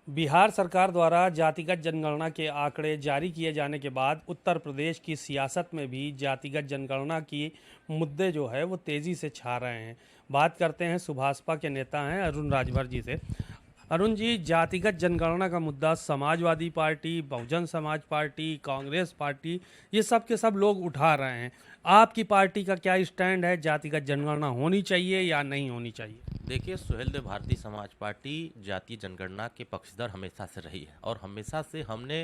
बिहार सरकार द्वारा जातिगत जनगणना के आंकड़े जारी किए जाने के बाद उत्तर प्रदेश की सियासत में भी जातिगत जनगणना की मुद्दे जो है वो तेज़ी से छा रहे हैं। बात करते हैं सुभाषपा के नेता हैं अरुण राजभर जी से। अरुण जी, जातिगत जनगणना का मुद्दा Samajwadi party, Bahujan Samaj party, Congress party, ये सब के सब लोग उठा रहे हैं। आपकी पार्टी का क्या स्टैंड है? जातिगत जनगणना होनी चाहिए या नहीं होनी चाहिए? देखिए, सुहेलदेव भारतीय समाज पार्टी जातीय जनगणना के पक्षधर हमेशा से रही है और हमेशा से हमने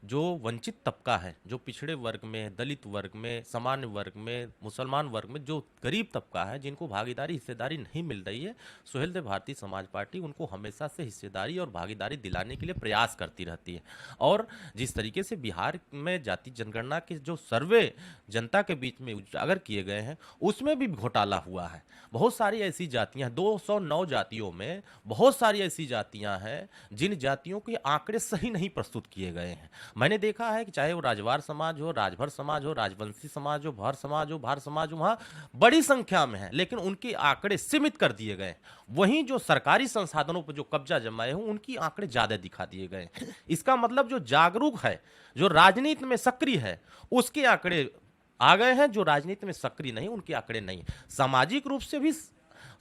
जो वंचित तबका है, जो पिछड़े वर्ग में, दलित वर्ग में, सामान्य वर्ग में, मुसलमान वर्ग में जो गरीब तबका है, जिनको भागीदारी हिस्सेदारी नहीं मिल रही है, सुहेलदेव भारतीय समाज पार्टी उनको हमेशा से हिस्सेदारी और भागीदारी दिलाने के लिए प्रयास करती रहती है। और जिस तरीके से बिहार में जातीय जनगणना के जो सर्वे जनता के बीच में उजागर किए गए हैं, उसमें भी घोटाला हुआ है। बहुत सारी ऐसी जातियां, 209 जातियों में बहुत सारी ऐसी जातियां हैं जिन जातियों के आंकड़े सही नहीं प्रस्तुत किए गए हैं। मैंने देखा है कि चाहे वो राजवार समाज हो, राजभर समाज हो, राजवंशी समाज हो, भर समाज हो, भार समाज हो, वहां बड़ी संख्या में है, लेकिन उनके आंकड़े सीमित कर दिए गए। वहीं जो सरकारी संसाधनों पर जो कब्जा जमाए हो, उनकी आंकड़े ज्यादा दिखा दिए गए। इसका मतलब जो जागरूक है, जो राजनीति में सक्रिय है, उसके आंकड़े आ गए हैं, जो राजनीति में सक्रिय नहीं उनके आंकड़े नहीं। सामाजिक रूप से भी,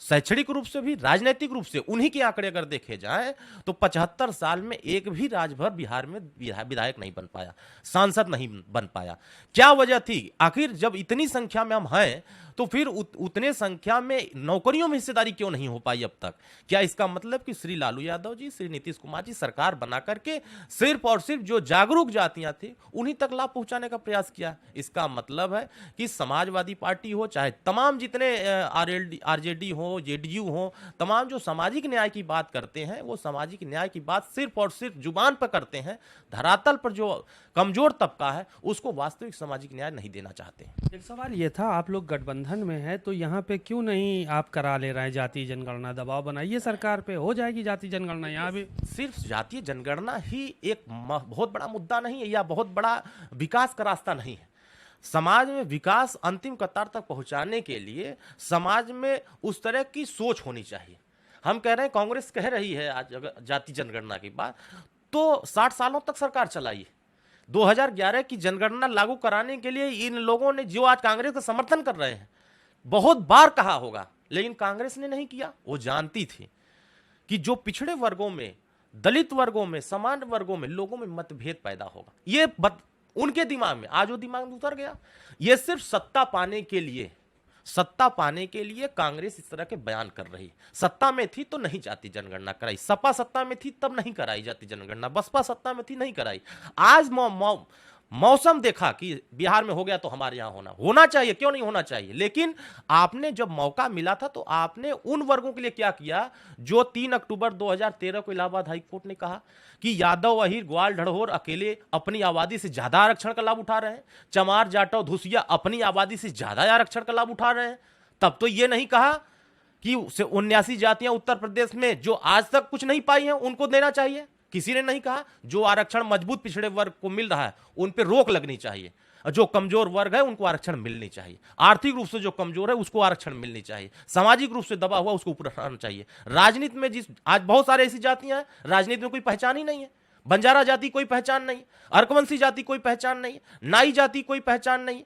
शैक्षणिक रूप से भी, राजनीतिक रूप से उन्हीं के आंकड़े अगर देखे जाएं तो 75 साल में एक भी राजभर बिहार में विधायक नहीं बन पाया, सांसद नहीं बन पाया। क्या वजह थी? आखिर जब इतनी संख्या में हम हैं तो फिर उतने संख्या में नौकरियों में हिस्सेदारी क्यों नहीं हो पाई अब तक? क्या इसका मतलब कि श्री लालू यादव जी, श्री नीतीश कुमार जी सरकार बना करके सिर्फ और सिर्फ जो जागरूक जातियां थी उन्हीं तक लाभ पहुंचाने का प्रयास किया? इसका मतलब है कि समाजवादी पार्टी हो, चाहे तमाम जितने आरजेडी हो, जेडीयू हो, तमाम जो सामाजिक न्याय की बात करते हैं, वो सामाजिक न्याय की बात सिर्फ और सिर्फ जुबान पर करते हैं। धरातल पर जो कमजोर तबका है उसको वास्तविक सामाजिक न्याय नहीं देना चाहते। एक सवाल ये था, आप लोग गठबंधन में हैं तो यहाँ पे क्यों नहीं आप करा ले रहे हैं जातीय जनगणना? दबाव बनाइए सरकार पे, हो जाएगी जातीय जनगणना यहाँ भी। सिर्फ जातीय जनगणना ही एक बहुत बड़ा मुद्दा नहीं है या बहुत बड़ा विकास का रास्ता नहीं है। समाज में विकास अंतिम कतार तक पहुंचाने के लिए समाज में उस तरह की सोच होनी चाहिए। हम कह रहे हैं, कांग्रेस कह रही है आज अगर जातीय जनगणना की बात, तो 60 सालों तक सरकार चलाई है। 2011 की जनगणना लागू कराने के लिए इन लोगों ने, जो आज कांग्रेस का समर्थन कर रहे हैं, बहुत बार कहा होगा, लेकिन कांग्रेस ने नहीं किया। वो जानती थी कि जो पिछड़े वर्गों में, दलित वर्गों में, सामान्य वर्गों में लोगों में मतभेद पैदा होगा, ये उनके दिमाग में, आज वो दिमाग में उतर गया। ये सिर्फ सत्ता पाने के लिए कांग्रेस इस तरह के बयान कर रही है। सत्ता में थी तो नहीं जाती जनगणना कराई, सपा सत्ता में थी तब नहीं कराई जाती जनगणना, बसपा सत्ता में थी नहीं कराई। आज मौसम देखा कि बिहार में हो गया तो हमारे यहां होना चाहिए, क्यों नहीं होना चाहिए? लेकिन आपने जब मौका मिला था तो आपने उन वर्गों के लिए क्या किया जो 3 अक्टूबर 2013 को इलाहाबाद हाईकोर्ट ने कहा कि यादव, अहीर, ग्वाल, ढड़होर अकेले अपनी आबादी से ज्यादा आरक्षण का लाभ उठा रहे हैं, चमार, जाटव, धुसिया अपनी आबादी से ज्यादा आरक्षण का लाभ उठा रहे हैं। तब तो यह नहीं कहा कि 79 जातियां उत्तर प्रदेश में जो आज तक कुछ नहीं पाई हैं उनको देना चाहिए। किसी ने नहीं कहा जो आरक्षण मजबूत पिछड़े वर्ग को मिल रहा है उन पर रोक लगनी चाहिए, जो कमजोर वर्ग है उनको आरक्षण मिलनी चाहिए, आर्थिक रूप से जो कमजोर है उसको आरक्षण मिलनी चाहिए, सामाजिक रूप से दबा हुआ उसको ऊपर उठाना चाहिए। राजनीति में जिस आज बहुत सारे ऐसी जातियां हैं, राजनीति में कोई पहचान ही नहीं है। बंजारा जाति कोई पहचान नहीं, अर्कवंशी जाति कोई पहचान नहीं, नाई जाति कोई पहचान नहीं,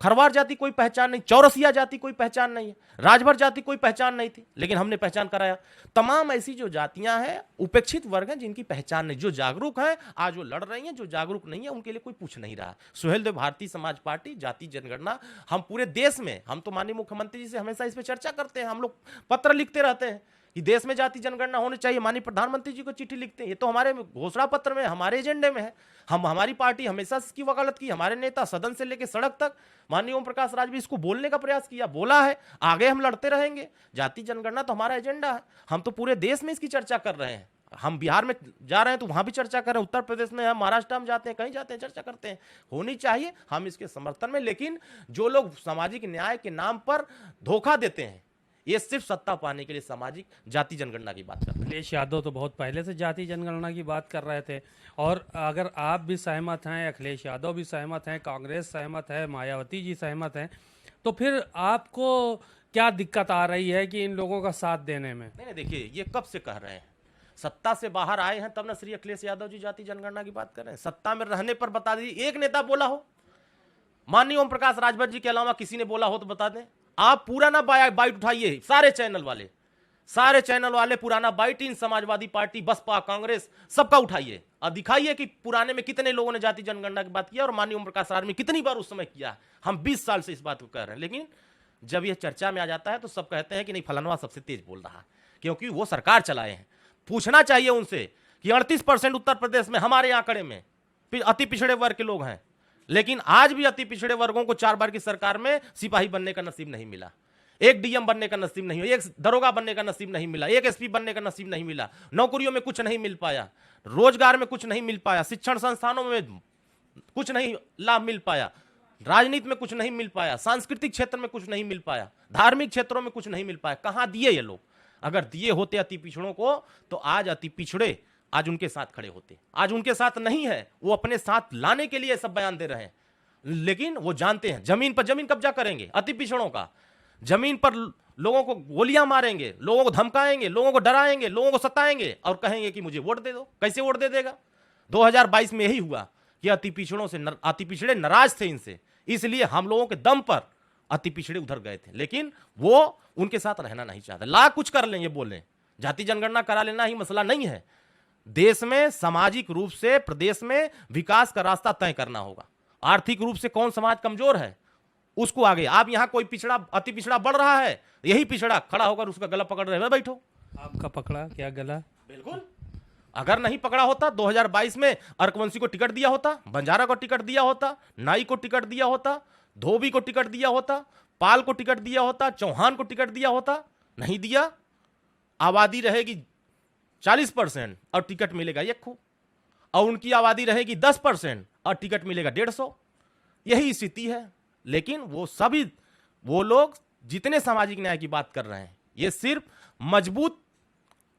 खरवार जाति कोई पहचान नहीं, चौरसिया जाति कोई पहचान नहीं है, राजभर जाति कोई पहचान नहीं थी, लेकिन हमने पहचान कराया। तमाम ऐसी जो जातियां हैं, उपेक्षित वर्ग हैं जिनकी पहचान नहीं, जो जागरूक हैं आज वो लड़ रही हैं, जो जागरूक नहीं है उनके लिए कोई पूछ नहीं रहा। सुहेलदेव भारतीय समाज पार्टी जातीय जनगणना, हम पूरे देश में, हम तो माननीय मुख्यमंत्री जी से हमेशा इस पर चर्चा करते हैं, हम लोग पत्र लिखते रहते हैं कि देश में जाति जनगणना होनी चाहिए, माननीय प्रधानमंत्री जी को चिट्ठी लिखते हैं, ये तो हमारे घोषणा पत्र में, हमारे एजेंडे में है। हमारी पार्टी हमेशा इसकी वकालत की, हमारे नेता सदन से लेकर सड़क तक, माननीय ओम प्रकाश राज भी इसको बोलने का प्रयास किया, बोला है, आगे हम लड़ते रहेंगे। जाति जनगणना तो हमारा एजेंडा है, हम तो पूरे देश में इसकी चर्चा कर रहे हैं। हम बिहार में जा रहे हैं तो वहां भी चर्चा कर रहे हैं, उत्तर प्रदेश में, हम महाराष्ट्र में जाते हैं, कहीं जाते हैं, चर्चा करते हैं। होनी चाहिए, हम इसके समर्थन में। लेकिन जो लोग सामाजिक न्याय के नाम पर धोखा देते हैं, ये सिर्फ सत्ता पाने के लिए सामाजिक जाति जनगणना की बात करते हैं। अखिलेश यादव तो बहुत पहले से जातीय जनगणना की बात कर रहे थे, और अगर आप भी सहमत हैं, अखिलेश यादव भी सहमत हैं, कांग्रेस सहमत है, मायावती जी सहमत हैं, तो फिर आपको क्या दिक्कत आ रही है कि इन लोगों का साथ देने में? नहीं, देखिए, ये कब से कह रहे हैं, सत्ता से बाहर आए हैं तब ना श्री अखिलेश यादव जी जाति जनगणना की बात कर रहे हैं। सत्ता में रहने पर बता दीजिए एक नेता बोला हो, माननीय ओम प्रकाश राजभर जी के अलावा किसी ने बोला हो तो बता दें। आप पूरा ना बाइट उठाइए, सारे चैनल वाले पुराना बाइट इन समाजवादी पार्टी, बसपा, कांग्रेस सबका उठाइए और दिखाइए कि पुराने में कितने लोगों ने जाति जनगणना की बात किया और माननीय ओम प्रकाश राज में कितनी बार उस समय किया। हम 20 साल से इस बात को कह रहे हैं, लेकिन जब यह चर्चा में आ जाता है तो सब कहते हैं कि नहीं फलानवा सबसे तेज बोल रहा है, क्योंकि वो सरकार चलाए हैं। पूछना चाहिए उनसे कि 38% उत्तर प्रदेश में हमारे आंकड़े में अति पिछड़े वर्ग के लोग हैं, लेकिन आज भी अति पिछड़े वर्गों को 4 बार की सरकार में सिपाही बनने का नसीब नहीं मिला, एक डीएम बनने का नसीब नहीं मिला, एक दरोगा बनने का नसीब नहीं मिला, एक एसपी बनने का नसीब नहीं मिला, नौकरियों में कुछ नहीं मिल पाया, रोजगार में कुछ नहीं मिल पाया, शिक्षण संस्थानों में कुछ नहीं लाभ मिल पाया, राजनीति में कुछ नहीं मिल पाया, सांस्कृतिक क्षेत्र में कुछ नहीं मिल पाया, धार्मिक क्षेत्रों में कुछ नहीं मिल पाया। कहां दिए ये लोग? अगर दिए होते अति पिछड़ों को तो आज अति पिछड़े आज उनके साथ खड़े होते। आज उनके साथ नहीं है, वो अपने साथ लाने के लिए सब बयान दे रहे हैं, लेकिन वो जानते हैं जमीन पर जमीन कब्जा करेंगे, अति पिछड़ों का जमीन पर लोगों को गोलियां मारेंगे, लोगों को धमकाएंगे, लोगों को डराएंगे, लोगों को सताएंगे और कहेंगे कि मुझे वोट दे दो। कैसे वोट दे देगा? 2022 में यही हुआ कि अति पिछड़े नाराज थे इनसे, इसलिए हम लोगों के दम पर अति पिछड़े उधर गए थे, लेकिन वो उनके साथ रहना नहीं चाहते। लाख कुछ कर लें, ये बोलें जाति जनगणना करा लेना ही मसला नहीं है। देश में सामाजिक रूप से प्रदेश में विकास का रास्ता तय करना होगा। आर्थिक रूप से कौन समाज कमजोर है उसको आगे, आप यहां कोई पिछड़ा अति पिछड़ा बढ़ रहा है, यही पिछड़ा खड़ा होकर उसका गला पकड़ रहे बैठो। आपका पकड़ा क्या गला? बिल्कुल, अगर नहीं पकड़ा होता 2022 में अर्कवंशी को टिकट दिया होता, बंजारा को टिकट दिया होता, नाई को टिकट दिया होता, धोबी को टिकट दिया होता, पाल को टिकट दिया होता, चौहान को टिकट दिया होता, नहीं दिया। आबादी रहेगी 40% और टिकट मिलेगा 1 और उनकी आबादी रहेगी 10% और टिकट मिलेगा 150। यही स्थिति है। लेकिन वो लोग जितने सामाजिक न्याय की बात कर रहे हैं, ये सिर्फ मजबूत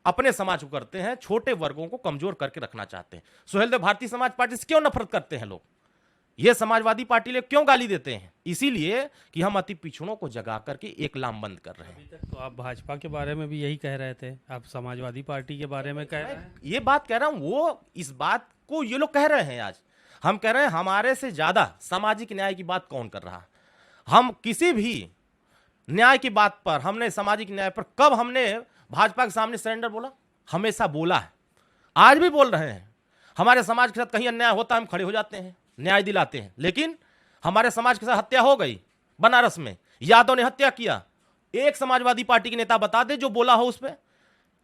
अपने समाज को करते हैं, छोटे वर्गों को कमजोर करके रखना चाहते हैं। सुहेल देव भारतीय समाज पार्टी से क्यों नफरत करते हैं लोग? ये समाजवादी पार्टी ले क्यों गाली देते हैं? इसीलिए कि हम अति पिछड़ों को जगा करके एक लामबंद कर रहे हैं। तो आप भाजपा के बारे में भी यही कह रहे थे, आप समाजवादी पार्टी के बारे में कह रहे हैं। ये बात कह रहा हूं, वो इस बात को ये लोग कह रहे हैं। आज हम कह रहे हैं हमारे से ज्यादा सामाजिक न्याय की बात कौन कर रहा है? हम किसी भी न्याय की बात पर, हमने सामाजिक न्याय पर कब हमने भाजपा के सामने सरेंडर बोला? हमेशा बोला है, आज भी बोल रहे हैं। हमारे समाज के साथ कहीं अन्याय होता है हम खड़े हो जाते हैं, न्याय दिलाते हैं। लेकिन हमारे समाज के साथ हत्या हो गई, बनारस में यादव ने हत्या किया, एक समाजवादी पार्टी के नेता बता दे जो बोला हो उस पर।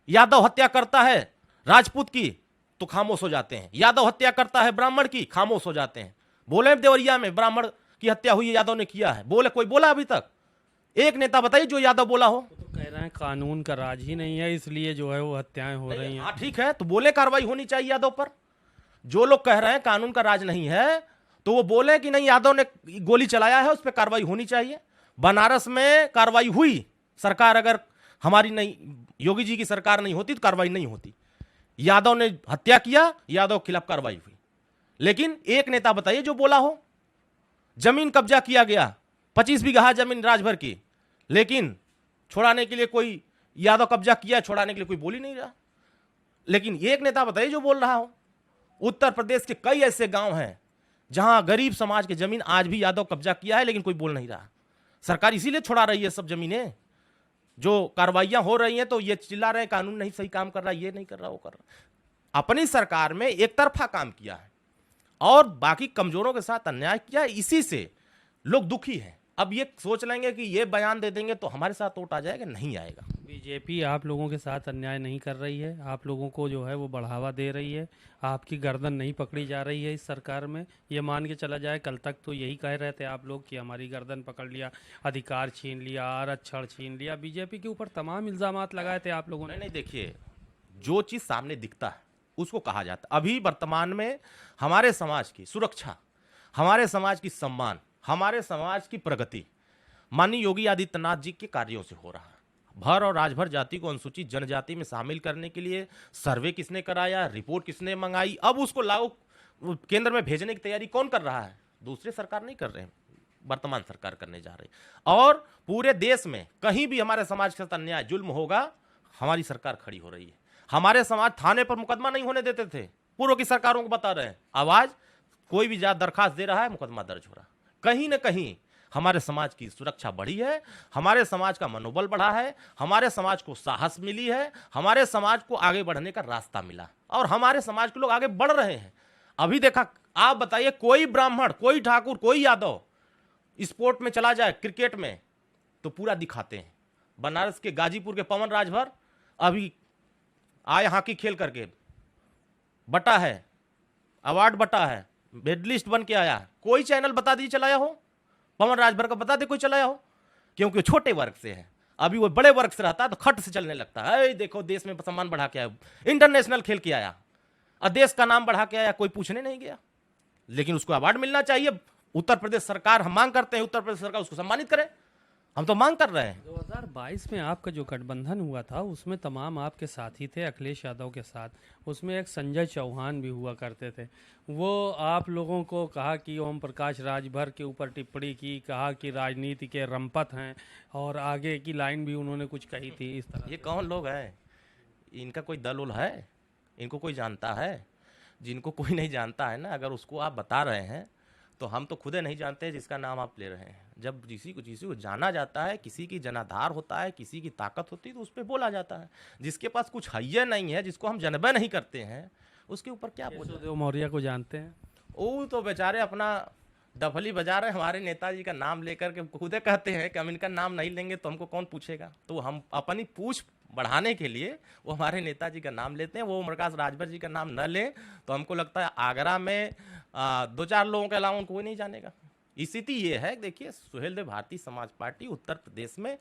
यादव हत्या करता है राजपूत की तो खामोश हो जाते हैं, यादव हत्या करता है ब्राह्मण की, खामोश हो जाते हैं। बोले देवरिया में ब्राह्मण की हत्या हुई है, यादव ने किया है, बोले कोई बोला अभी तक? एक नेता बताइए जो यादव बोला हो। तो कह रहे हैं कानून का राज ही नहीं है, इसलिए जो है वो हत्याएं हो रही हैं। हाँ ठीक है, तो बोले कार्रवाई होनी चाहिए यादव पर। जो लोग कह रहे हैं कानून का राज नहीं है तो वो बोले कि नहीं यादव ने गोली चलाया है, उस पर कार्रवाई होनी चाहिए। बनारस में कार्रवाई हुई, सरकार अगर हमारी नहीं, योगी जी की सरकार नहीं होती तो कार्रवाई नहीं होती। यादव ने हत्या किया, यादव के खिलाफ कार्रवाई हुई। लेकिन एक नेता बताइए जो बोला हो। जमीन कब्जा किया गया, 25 बीघा जमीन राजभर की, लेकिन छोड़ाने के लिए कोई, यादव कब्जा किया, छोड़ाने के लिए कोई बोल ही नहीं रहा। लेकिन एक नेता बताइए जो बोल रहा हो। उत्तर प्रदेश के कई ऐसे गांव हैं जहां गरीब समाज की जमीन आज भी यादव कब्जा किया है, लेकिन कोई बोल नहीं रहा। सरकार इसीलिए छोड़ा रही है सब जमीनें। जो कार्रवाइयां हो रही हैं तो ये चिल्ला रहे हैं कानून नहीं सही काम कर रहा, ये नहीं कर रहा, वो कर रहा। अपनी सरकार में एक तरफा काम किया है और बाकी कमजोरों के साथ अन्याय किया है, इसी से लोग दुखी हैं। अब ये सोच लेंगे कि ये बयान दे देंगे तो हमारे साथ वोट आ जाएगा, नहीं आएगा। बीजेपी आप लोगों के साथ अन्याय नहीं कर रही है, आप लोगों को जो है वो बढ़ावा दे रही है, आपकी गर्दन नहीं पकड़ी जा रही है इस सरकार में। ये मान के चला जाए, कल तक तो यही कह रहे थे आप लोग कि हमारी गर्दन पकड़ लिया, अधिकार छीन लिया, आरक्षण छीन लिया। बीजेपी के ऊपर तमाम इल्जामात लगाए थे आप लोगों ने। नहीं देखिए, जो चीज सामने दिखता है उसको कहा जाता है। अभी वर्तमान में हमारे समाज की सुरक्षा, हमारे समाज की सम्मान, हमारे समाज की प्रगति माननीय योगी आदित्यनाथ जी के कार्यों से हो रहा है। भर और राजभर जाति को अनुसूचित जनजाति में शामिल करने के लिए सर्वे किसने कराया, रिपोर्ट किसने मंगाई, अब उसको लागू केंद्र में भेजने की तैयारी कौन कर रहा है? दूसरे सरकार नहीं कर रहे हैं, वर्तमान सरकार करने जा रही। और पूरे देश में कहीं भी हमारे समाज के साथ अन्याय जुल्म होगा, हमारी सरकार खड़ी हो रही है। हमारे समाज थाने पर मुकदमा नहीं होने देते थे, पूर्व की सरकारों को बता रहे हैं। आवाज कोई भी जात दरखास्त दे रहा है, मुकदमा दर्ज हो रहा। कहीं ना कहीं हमारे समाज की सुरक्षा बढ़ी है, हमारे समाज का मनोबल बढ़ा है, हमारे समाज को साहस मिली है, हमारे समाज को आगे बढ़ने का रास्ता मिला और हमारे समाज के लोग आगे बढ़ रहे हैं। अभी देखा, आप बताइए, कोई ब्राह्मण, कोई ठाकुर, कोई यादव स्पोर्ट में चला जाए, क्रिकेट में, तो पूरा दिखाते हैं। बनारस के गाजीपुर के पवन राजभर अभी आए हॉकी खेल करके, बटा है, अवार्ड बटा है, मेडलिस्ट बन के आया। कोई चैनल बता दीजिए चलाया हो, पवन राजभर का बता दे कोई चलाया हो, क्योंकि वो छोटे वर्ग से है। अभी वो बड़े वर्ग से रहता है तो खट से चलने लगता है, देखो देश में सम्मान बढ़ा के आया, इंटरनेशनल खेल के आया और देश का नाम बढ़ा के आया, कोई पूछने नहीं गया। लेकिन उसको अवार्ड मिलना चाहिए। उत्तर प्रदेश सरकार, हम मांग करते हैं उत्तर प्रदेश सरकार उसको सम्मानित करे, हम तो मांग कर रहे हैं। 2022 में आपका जो गठबंधन हुआ था उसमें तमाम आपके साथी थे अखिलेश यादव के साथ, उसमें एक संजय चौहान भी हुआ करते थे। वो आप लोगों को कहा कि ओम प्रकाश राजभर के ऊपर टिप्पणी की, कहा कि राजनीति के रंपत हैं, और आगे की लाइन भी उन्होंने कुछ कही थी इस तरह। ये कौन लोग हैं? इनका कोई दल उल है? इनको कोई जानता है? जिनको कोई नहीं जानता है ना, अगर उसको आप बता रहे हैं तो हम तो खुदे नहीं जानते जिसका नाम आप ले रहे हैं। जब किसी को जाना जाता है, किसी की जनाधार होता है, किसी की ताकत होती है, तो उस पर बोला जाता है। जिसके पास कुछ हैया नहीं है, जिसको हम जनबे नहीं करते हैं, उसके ऊपर क्या बोले? केशवदेव मौर्य को जानते हैं? वो तो बेचारे अपना डफली बजा रहे हैं, हमारे नेताजी का नाम लेकर के खुदे कहते हैं कि हम इनका नाम नहीं लेंगे तो हमको कौन पूछेगा। तो हम अपनी पूछ बढ़ाने के लिए वो हमारे नेताजी का नाम लेते हैं। वो ओम प्रकाश राजभर जी का नाम न लें तो हमको लगता है आगरा में 2-4 लोगों के अलावा उनको कोई नहीं जानेगा। स्थिति ये है, देखिए, सुहेलदेव भारतीय समाज पार्टी उत्तर प्रदेश में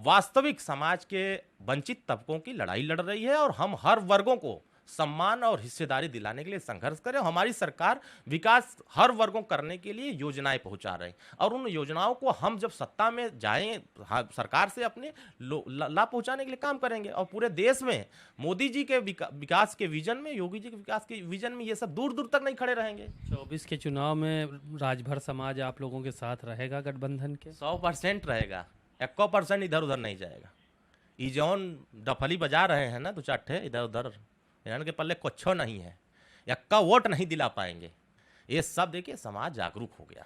वास्तविक समाज के वंचित तबकों की लड़ाई लड़ रही है और हम हर वर्गों को सम्मान और हिस्सेदारी दिलाने के लिए संघर्ष करें। हमारी सरकार विकास हर वर्गों करने के लिए योजनाएं पहुंचा रहे हैं और उन योजनाओं को हम जब सत्ता में जाएं, सरकार से अपने लाभ पहुंचाने के लिए काम करेंगे। और पूरे देश में मोदी जी के विकास के विजन में, योगी जी के विकास के विजन में ये सब दूर दूर तक नहीं खड़े रहेंगे। 24 के चुनाव में राजभर समाज आप लोगों के साथ रहेगा गठबंधन के? 100% रहेगा, 1% इधर उधर नहीं जाएगा। ये जौन डफली बजा रहे हैं ना, 2-4 ठे इधर उधर, इनके पल्ले कुछ नहीं है, यक्का वोट नहीं दिला पाएंगे। ये सब देखिए, समाज जागरूक हो गया,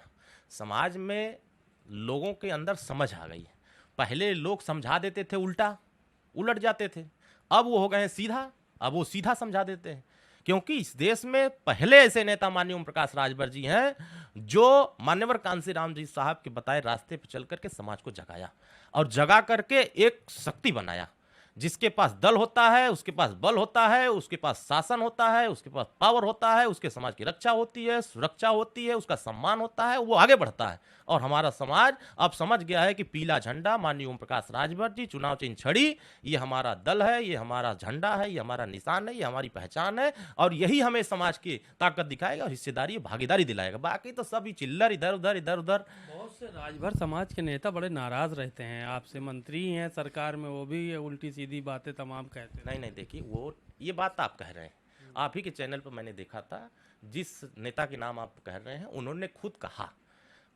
समाज में लोगों के अंदर समझ आ गई है। पहले लोग समझा देते थे, उलट जाते थे, अब वो हो गए हैं सीधा, अब वो सीधा समझा देते हैं। क्योंकि इस देश में पहले ऐसे नेता माननीय ओम प्रकाश राजभर जी हैं जो मान्यवर कांशीराम जी साहब के बताए रास्ते पर चल करके समाज को जगाया और जगा करके एक शक्ति बनाया। जिसके पास दल होता है, उसके पास बल होता है, उसके पास शासन होता है, उसके पास पावर होता है, उसके समाज की रक्षा होती है, सुरक्षा होती है, उसका सम्मान होता है, वो आगे बढ़ता है। और हमारा समाज अब समझ गया है कि पीला झंडा माननीय ओम प्रकाश राजभर जी, चुनाव चिन्ह छड़ी, ये हमारा दल है, ये हमारा झंडा है, ये हमारा निशान है, ये हमारी पहचान है और यही हमें समाज की ताकत दिखाएगा और हिस्सेदारी, भागीदारी दिलाएगा। बाकी तो सभी चिल्लर इधर उधर। बहुत से राजभर समाज के नेता बड़े नाराज रहते हैं आपसे, मंत्री हैं सरकार में, वो भी उल्टी सीधी बातें तमाम कहते हैं। नहीं, देखिए, वो ये बात आप कह रहे हैं, आप ही के चैनल पर मैंने देखा था, जिस नेता के नाम आप कह रहे हैं उन्होंने खुद कहा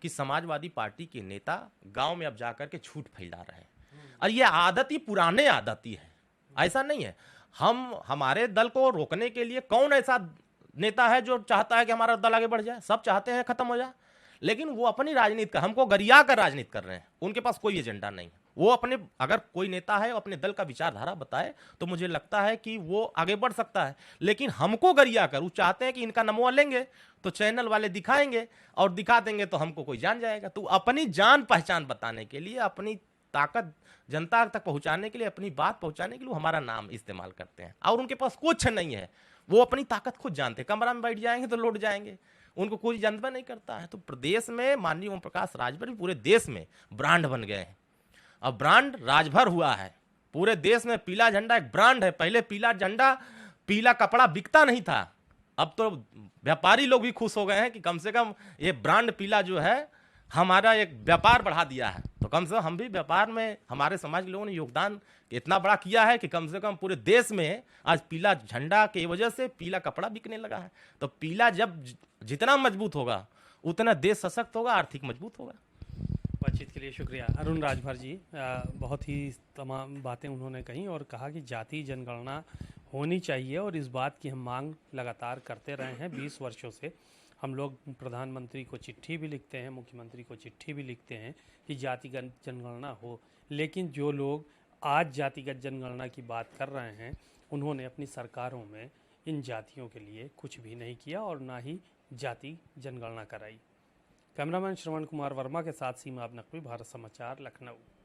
कि समाजवादी पार्टी के नेता गांव में अब जाकर के झूठ फैला रहे हैं। और ये आदत ही पुराने आदत ही है, ऐसा नहीं है। हमारे दल को रोकने के लिए कौन ऐसा नेता है जो चाहता है कि हमारा दल आगे बढ़ जाए? सब चाहते हैं खत्म हो जाए, लेकिन वो अपनी राजनीति का, हमको गरिया कर राजनीति कर रहे हैं। उनके पास कोई एजेंडा नहीं है। वो अपने, अगर कोई नेता है अपने दल का विचारधारा बताए तो मुझे लगता है कि वो आगे बढ़ सकता है, लेकिन हमको गरिया कर, वो चाहते हैं कि इनका नमवा लेंगे तो चैनल वाले दिखाएंगे और दिखा देंगे तो हमको कोई जान जाएगा। तो अपनी जान पहचान बताने के लिए, अपनी ताकत जनता तक पहुंचाने के लिए, अपनी बात पहुंचाने के लिए हमारा नाम इस्तेमाल करते हैं और उनके पास कुछ नहीं है। वो अपनी ताकत खुद जानते हैं, कमरा में बैठ जाएंगे तो लौट जाएंगे, उनको कोई जनता नहीं करता है। तो प्रदेश में माननीय ओम प्रकाश राजभर पूरे देश में ब्रांड बन गए हैं। अब ब्रांड राजभर हुआ है पूरे देश में। पीला झंडा एक ब्रांड है। पहले पीला झंडा, पीला कपड़ा बिकता नहीं था, अब तो व्यापारी लोग भी खुश हो गए हैं कि कम से कम ये ब्रांड पीला जो है हमारा एक व्यापार बढ़ा दिया है। तो कम से कम हम भी व्यापार में, हमारे समाज के लोगों ने योगदान इतना बड़ा किया है कि कम से कम पूरे देश में आज पीला झंडा की वजह से पीला कपड़ा बिकने लगा है। तो पीला जब जितना मजबूत होगा उतना देश सशक्त होगा, आर्थिक मजबूत होगा। बातचीत के लिए शुक्रिया। अरुण राजभर जी, बहुत ही तमाम बातें उन्होंने कही और कहा कि जाति जनगणना होनी चाहिए और इस बात की हम मांग लगातार करते रहे हैं 20 वर्षों से। हम लोग प्रधानमंत्री को चिट्ठी भी लिखते हैं, मुख्यमंत्री को चिट्ठी भी लिखते हैं कि जातिगत जनगणना हो, लेकिन जो लोग आज जातिगत जनगणना की बात कर रहे हैं उन्होंने अपनी सरकारों में इन जातियों के लिए कुछ भी नहीं किया और ना ही जाति जनगणना कराई। कैमरामैन श्रवण कुमार वर्मा के साथ सीमा नकवी, भारत समाचार, लखनऊ।